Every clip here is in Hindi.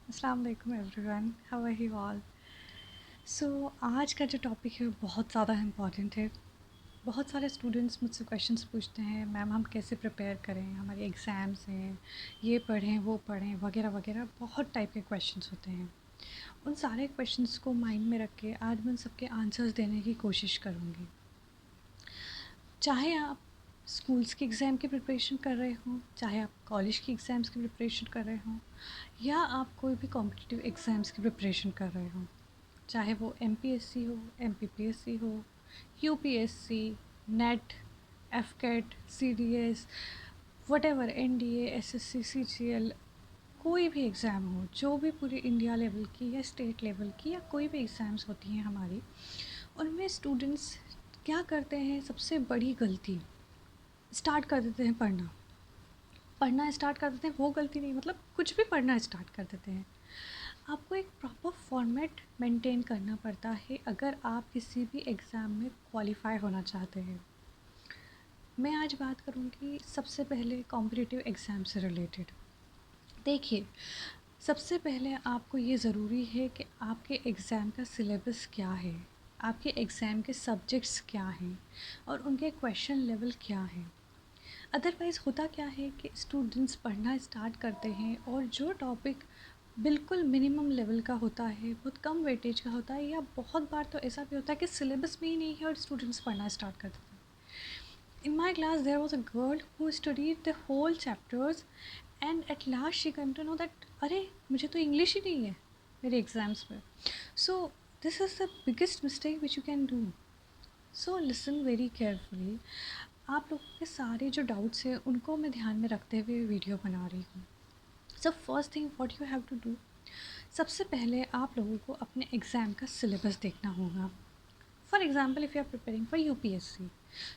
अस्सलाम वालेकुम everyone, how are you all. So आज का जो टॉपिक है वो बहुत ज़्यादा इम्पॉर्टेंट है। बहुत सारे स्टूडेंट्स मुझसे क्वेश्चंस पूछते हैं, मैम हम कैसे प्रिपेयर करें, हमारे एग्ज़ाम्स हैं, ये पढ़ें वो पढ़ें वगैरह वगैरह, बहुत टाइप के क्वेश्चंस होते हैं। उन सारे क्वेश्चंस को माइंड में रख के आज मैं उन सबके आंसर्स देने की कोशिश करूँगी। चाहे आप स्कूल्स के एग्ज़ाम की प्रिपरेशन कर रहे हों, चाहे आप कॉलेज की एग्ज़ाम्स की प्रिपरेशन कर रहे हों, या आप कोई भी कॉम्पिटिटिव एग्ज़ाम्स की प्रिपरेशन कर रहे हों, चाहे वो एमपीएससी हो, एमपीपीएससी हो, UPSC, NET, AFCAT, CDS, whatever, NDA, SSC, CGL, कोई भी एग्ज़ाम हो, जो भी पूरे इंडिया लेवल की या स्टेट लेवल की या कोई भी एग्ज़ाम्स होती हैं हमारी, उनमें स्टूडेंट्स क्या करते हैं, सबसे बड़ी गलती स्टार्ट कर देते हैं पढ़ना स्टार्ट कर देते हैं। वो गलती नहीं, मतलब कुछ भी पढ़ना स्टार्ट कर देते हैं। आपको एक प्रॉपर फॉर्मेट मेंटेन करना पड़ता है अगर आप किसी भी एग्ज़ाम में क्वालिफाई होना चाहते हैं। मैं आज बात करूँगी सबसे पहले कॉम्पिटिटिव एग्ज़ाम से रिलेटेड। देखिए, सबसे पहले आपको ये ज़रूरी है कि आपके एग्ज़ाम का सिलेबस क्या है, आपके एग्ज़ाम के सब्जेक्ट्स क्या हैं और उनके क्वेश्चन लेवल क्या है। अदरवाइज़ होता क्या है कि स्टूडेंट्स पढ़ना स्टार्ट करते हैं और जो टॉपिक बिल्कुल मिनिमम लेवल का होता है, बहुत कम वेटेज का होता है, या बहुत बार तो ऐसा भी होता है कि सिलेबस में ही नहीं है और स्टूडेंट्स पढ़ना स्टार्ट कर देते हैं। In my class there was a girl who studied the whole chapters and at last she come to know that अरे मुझे तो इंग्लिश ही नहीं है मेरे एग्ज़ाम्स में। So this is the biggest mistake which you can do. So listen very carefully. आप लोगों के सारे जो डाउट्स हैं उनको मैं ध्यान में रखते हुए वीडियो बना रही हूँ। So first thing what you have to do, सबसे पहले आप लोगों को अपने एग्ज़ाम का सिलेबस देखना होगा। For example if you are preparing for UPSC,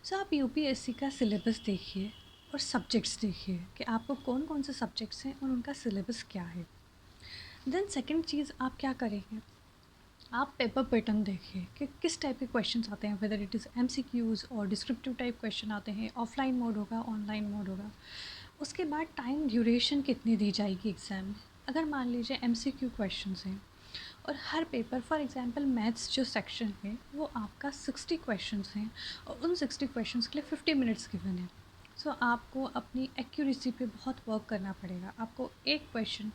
so आप यूपीएससी का सिलेबस देखिए और सब्जेक्ट्स देखिए कि आपको कौन कौन से सब्जेक्ट्स हैं और उनका सिलेबस क्या है। देन सेकेंड चीज़ आप क्या करेंगे, आप पेपर पैटर्न देखिए कि किस टाइप के क्वेश्चंस आते हैं, वेदर इट इज़ एमसीक्यूज़ और डिस्क्रिप्टिव टाइप क्वेश्चन आते हैं, ऑफलाइन मोड होगा, ऑनलाइन मोड होगा। उसके बाद टाइम ड्यूरेशन कितनी दी जाएगी एग्ज़ाम में। अगर मान लीजिए एमसीक्यू क्वेश्चंस हैं और हर पेपर, फॉर एग्जांपल मैथ्स जो सेक्शन है वो आपका 60 क्वेश्चंस हैं और उन 60 क्वेश्चंस के लिए 50 मिनट्स गिवन है। सो आपको अपनी एक्यूरेसी पे बहुत वर्क करना पड़ेगा। आपको एक क्वेश्चन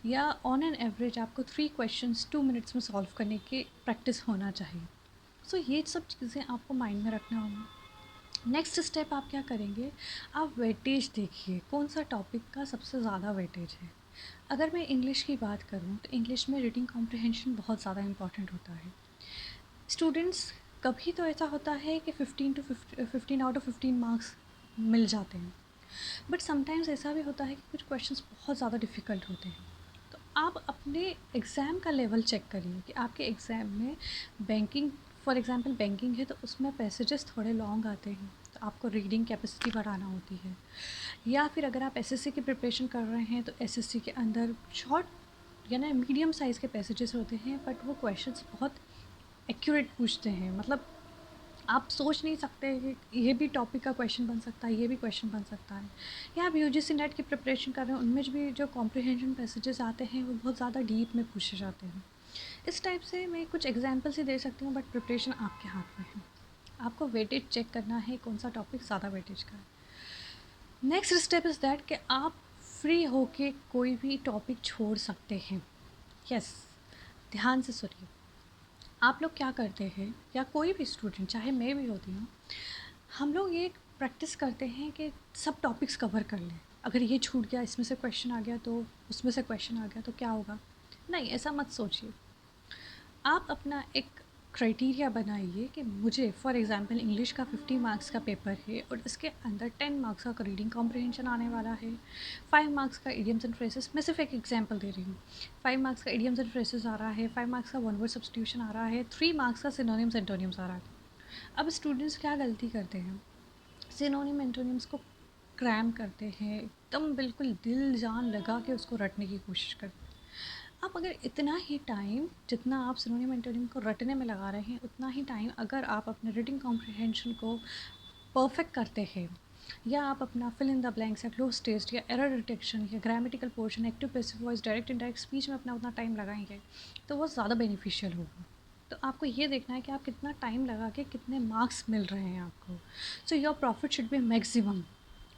या ऑन एन एवरेज आपको 3 क्वेश्चंस 2 मिनट्स में सॉल्व करने की प्रैक्टिस होना चाहिए। सो ये सब चीज़ें आपको माइंड में रखना होगा। नेक्स्ट स्टेप आप क्या करेंगे, आप वेटेज देखिए कौन सा टॉपिक का सबसे ज़्यादा वेटेज है। अगर मैं इंग्लिश की बात करूँ तो इंग्लिश में रीडिंग कॉम्प्रिहेंशन बहुत ज़्यादा इंपॉर्टेंट होता है। स्टूडेंट्स, कभी तो ऐसा होता है कि 15 आउट ऑफ 15 मार्क्स मिल जाते हैं, बट समटाइम्स ऐसा भी होता है कि कुछ क्वेश्चंस बहुत ज़्यादा डिफ़िकल्ट होते हैं। तो आप अपने एग्ज़ाम का लेवल चेक करिए कि आपके एग्ज़ाम में बैंकिंग, फॉर एग्ज़ाम्पल बैंकिंग है तो उसमें पैसेजेस थोड़े लॉन्ग आते हैं, तो आपको रीडिंग कैपेसिटी बढ़ाना होती है। या फिर अगर आप एसएससी की प्रिपरेशन कर रहे हैं तो एसएससी के अंदर शॉर्ट या ना मीडियम साइज़ के पैसेजेस होते हैं, बट वो क्वेश्चंस बहुत एक्यूरेट पूछते हैं। मतलब आप सोच नहीं सकते कि ये भी टॉपिक का क्वेश्चन बन सकता है, ये भी क्वेश्चन बन सकता है। या आप यूजीसी नेट की प्रिपरेशन कर रहे हैं, उनमें भी जो कॉम्प्रिहेंशन पैसेजेस आते हैं वो बहुत ज़्यादा डीप में पूछे जाते हैं। इस टाइप से मैं कुछ एग्जांपल्स ही दे सकती हूँ, बट प्रिपरेशन आपके हाथ में है। आपको वेटेज चेक करना है कौन सा टॉपिक ज़्यादा वेटेज का है। नेक्स्ट स्टेप इज़ दैट कि आप फ्री होके कोई भी टॉपिक छोड़ सकते हैं। यस, ध्यान से सुनिए। आप लोग क्या करते हैं, या कोई भी स्टूडेंट, चाहे मैं भी होती हूँ, हम लोग ये प्रैक्टिस करते हैं कि सब टॉपिक्स कवर कर लें। अगर ये छूट गया, इसमें से क्वेश्चन आ गया तो उसमें से क्वेश्चन आ गया तो क्या होगा। नहीं, ऐसा मत सोचिए। आप अपना एक क्राइटेरिया बनाइए कि मुझे, फॉर एग्जांपल इंग्लिश का 50 मार्क्स का पेपर है और इसके अंदर 10 मार्क्स का रीडिंग कॉम्प्रिहेंशन आने वाला है, 5 मार्क्स का इडियम्स एंड फ्रेजेस, मैं सिर्फ एक एग्जांपल दे रही हूँ। 5 मार्क्स का इडियम्स एंड फ्रेजेस आ रहा है, 5 मार्क्स का वन वर्ड सब्स्टिट्यूशन आ रहा है, 3 मार्क्स का सिनोनिम्स एंटोनिम्स आ रहा है। अब स्टूडेंट्स क्या गलती करते हैं, सिनोनिम एंटोनिम्स को क्रैम करते हैं, एकदम बिल्कुल दिल जान लगा के उसको रटने की कोशिश करते हैं। आप अगर इतना ही टाइम जितना आप सिनोनिम एंटोनिम को रटने में लगा रहे हैं, उतना ही टाइम अगर आप अपने रीडिंग कॉम्प्रिहेंशन को परफेक्ट करते हैं, या आप अपना फिल इन द ब्लैंक्स या क्लोज टेस्ट या एरर डिटेक्शन या grammatical portion, active passive voice, direct indirect speech में अपना उतना टाइम लगाएंगे तो वो ज़्यादा बेनिफिशियल होगा। तो आपको ये देखना है कि आप कितना टाइम लगा के कितने मार्क्स मिल रहे हैं आपको। So your profit should be maximum.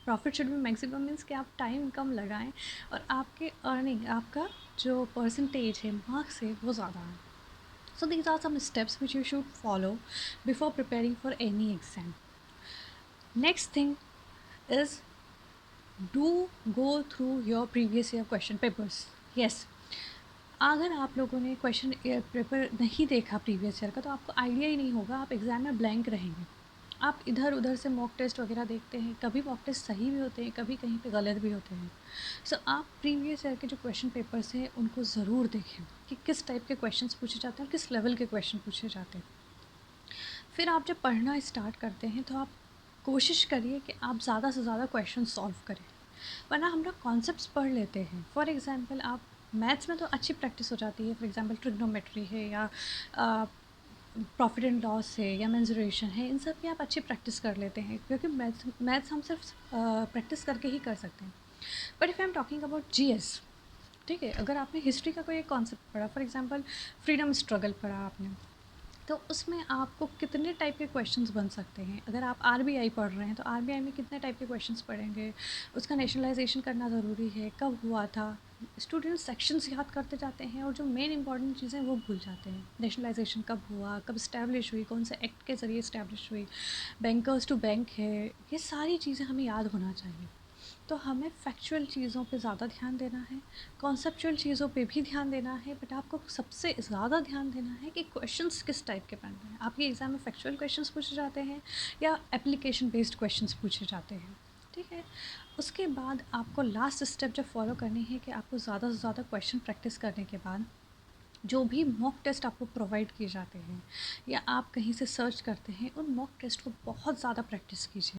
Profit should be maximum means कि आप टाइम कम लगाएं और आपके अर्निंग, आपका जो परसेंटेज है मार्क्स है वो ज़्यादा है। So these are some steps which you should follow before preparing for any exam. Next thing is, do go through your previous year question papers. Yes, अगर आप लोगों ने क्वेश्चन पेपर नहीं देखा प्रीवियस ईयर का तो आपको आइडिया ही नहीं होगा, आप एग्ज़ाम में ब्लैंक रहेंगे। आप इधर उधर से मॉक टेस्ट वगैरह देखते हैं, कभी मॉक टेस्ट सही भी होते हैं, कभी कहीं पे गलत भी होते हैं। सो आप प्रीवियस ईयर के जो क्वेश्चन पेपर्स हैं उनको ज़रूर देखें कि किस टाइप के क्वेश्चंस पूछे जाते हैं और किस लेवल के क्वेश्चन पूछे जाते हैं। फिर आप जब पढ़ना स्टार्ट करते हैं तो आप कोशिश करिए कि आप ज़्यादा से ज़्यादा क्वेश्चन सॉल्व करें, वरना हम लोग कॉन्सेप्ट्स पढ़ लेते हैं। फॉर एग्ज़ाम्पल आप मैथ्स में तो अच्छी प्रैक्टिस हो जाती है, फॉर एग्ज़ाम्पल ट्रिग्नोमेट्री है या प्रॉफिट एंड लॉस है या मेंसुरेशन है, इन सब की आप अच्छी प्रैक्टिस कर लेते हैं क्योंकि मैथ्स हम सिर्फ प्रैक्टिस करके ही कर सकते हैं। But if I am talking about GS, ठीक है, अगर आपने हिस्ट्री का कोई एक कॉन्सेप्ट पढ़ा, फॉर एग्ज़ाम्पल फ्रीडम स्ट्रगल पढ़ा आपने, तो उसमें आपको कितने टाइप के क्वेश्चंस बन सकते हैं। अगर आप आरबीआई पढ़ रहे हैं तो आरबीआई में कितने टाइप के क्वेश्चंस पढ़ेंगे, उसका नेशनलाइजेशन करना ज़रूरी है, कब हुआ था। स्टूडेंट्स सेक्शंस याद करते जाते हैं और जो मेन इंपॉर्टेंट चीज़ें वो भूल जाते हैं। नेशनलाइजेशन कब हुआ, कब इस्टेब्लिश हुई, कौन से एक्ट के ज़रिए इस्टेब्लिश हुई, बैंकर्स टू बैंक है, ये सारी चीज़ें हमें याद होना चाहिए। तो हमें फैक्चुअल चीज़ों पे ज़्यादा ध्यान देना है, कॉन्सेप्चुअल चीज़ों पे भी ध्यान देना है, बट आपको सबसे ज़्यादा ध्यान देना है कि क्वेश्चंस किस टाइप के बन रहे हैं। आपके एग्ज़ाम में फैक्चुअल क्वेश्चंस पूछे जाते हैं या एप्लीकेशन बेस्ड क्वेश्चंस पूछे जाते हैं, ठीक है। उसके बाद आपको लास्ट स्टेप जब फॉलो करनी है कि आपको ज़्यादा से ज़्यादा क्वेश्चन प्रैक्टिस करने के बाद जो भी मॉक टेस्ट आपको प्रोवाइड किए जाते हैं या आप कहीं से सर्च करते हैं, उन मॉक टेस्ट को बहुत ज़्यादा प्रैक्टिस कीजिए।